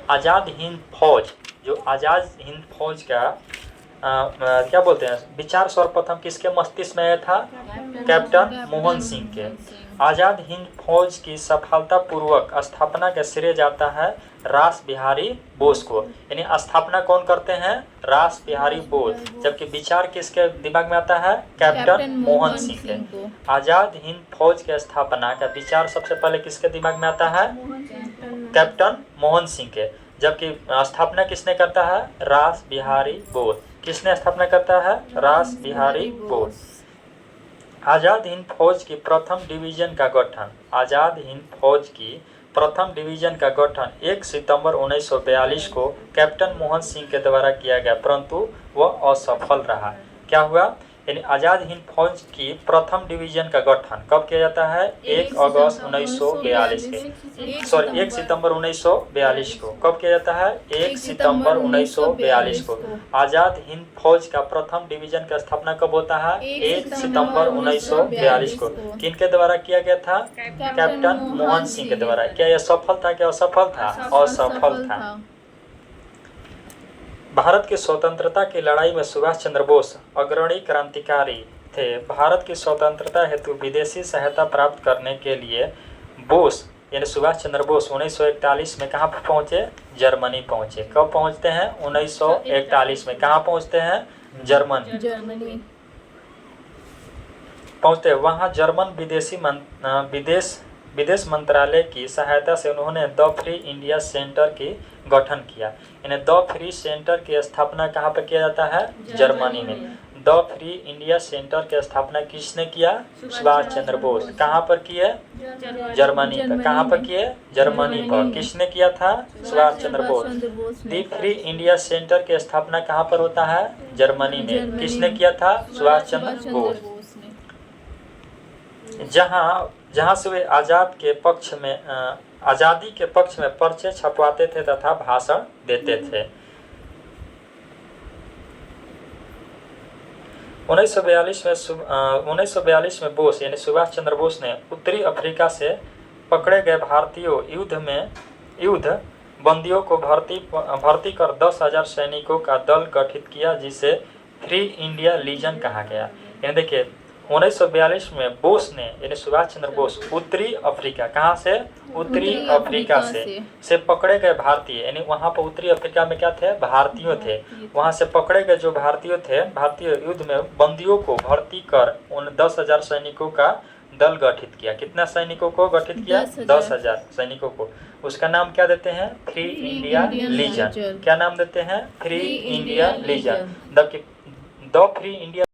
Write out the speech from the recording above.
आज़ाद हिंद फौज, जो आज़ाद हिंद फौज का क्या बोलते हैं विचार सर्वप्रथम किसके मस्तिष्क में आया था? कैप्टन मोहन सिंह के। आज़ाद हिंद फौज की सफलतापूर्वक स्थापना का श्रेय जाता है रास बिहारी बोस को। यानी स्थापना कौन करते हैं? रास बिहारी बोस, जबकि विचार किसके दिमाग में आता है? कैप्टन मोहन सिंह के। आज़ाद हिंद फौज की स्थापना का विचार सबसे पहले किसके दिमाग में आता है? कैप्टन मोहन सिंह के। जबकि स्थापना किसने करता है? रास बिहारी बोस। किसने स्थापना करता है? रास बिहारी बोस। आज़ाद हिंद फौज की प्रथम डिवीजन का गठन, आज़ाद हिंद फौज की प्रथम डिवीजन का गठन 1 सितंबर 1942 को कैप्टन मोहन सिंह के द्वारा किया गया, परंतु वह असफल रहा। क्या हुआ? यानी आज़ाद हिंद फौज की प्रथम डिवीजन का गठन कब किया जाता है? 1 अगस्त 1942 के, सॉरी 1 सितंबर 1942 को। कब किया जाता है? 1 सितंबर 1942 को। आज़ाद हिंद फौज का प्रथम डिवीजन का स्थापना कब होता है? 1 सितंबर 1942 को। किनके द्वारा किया गया था? कैप्टन मोहन सिंह के द्वारा। क्या यह सफल था? क्या असफल था? असफल था। भारत की स्वतंत्रता की लड़ाई में सुभाष चंद्र बोस अग्रणी क्रांतिकारी थे। भारत की स्वतंत्रता हेतु विदेशी सहायता प्राप्त करने के लिए बोस यानी सुभाष चंद्र बोस 1941 में कहाँ पहुँचे? जर्मनी पहुँचे। कब पहुँचते हैं? 1941 में। कहाँ पहुँचते हैं? जर्मनी पहुँचते हैं। वहाँ जर्मन विदेश मंत्रालय की सहायता से उन्होंने द फ्री इंडिया सेंटर की गठन किया। यानी द फ्री सेंटर की स्थापना कहाँ पर किया जाता है? जर्मनी में। द फ्री इंडिया सेंटर की स्थापना किसने किया? सुभाष चंद्र बोस। कहाँ पर किए? जर्मनी पर। कहाँ पर किए? जर्मनी पर। किसने किया था? Subhash Chandra Bose. The free India centre की स्थापना कहाँ पर होता है? जर्मनी में। किसने किया था? सुभाष चंद्र बोस। जहाँ से वे आज़ादी के पक्ष में पर्चे छपवाते थे तथा भाषण देते थे। 1942 में बोस यानी सुभाष चंद्र बोस ने उत्तरी अफ्रीका से पकड़े गए भारतीयों युद्ध बंदियों को भर्ती कर 10,000 सैनिकों का दल गठित किया, जिसे फ्री इंडिया लीजन कहा गया। यानी देखिए 1942 में बोस ने यानी सुभाष चंद्र बोस उत्तरी अफ्रीका, कहाँ से? उत्तरी अफ्रीका से पकड़े गए भारतीय, यानी वहाँ पर उत्तरी अफ्रीका में क्या थे? भारतीय थे। वहाँ से पकड़े गए जो भारतीय थे, भारतीय युद्ध में बंदियों को भर्ती कर उन 10,000 सैनिकों का दल गठित किया। कितना सैनिकों को गठित किया? 10,000 सैनिकों को। उसका नाम क्या देते हैं? Free India Legion. क्या नाम देते हैं? Free India Legion. The free India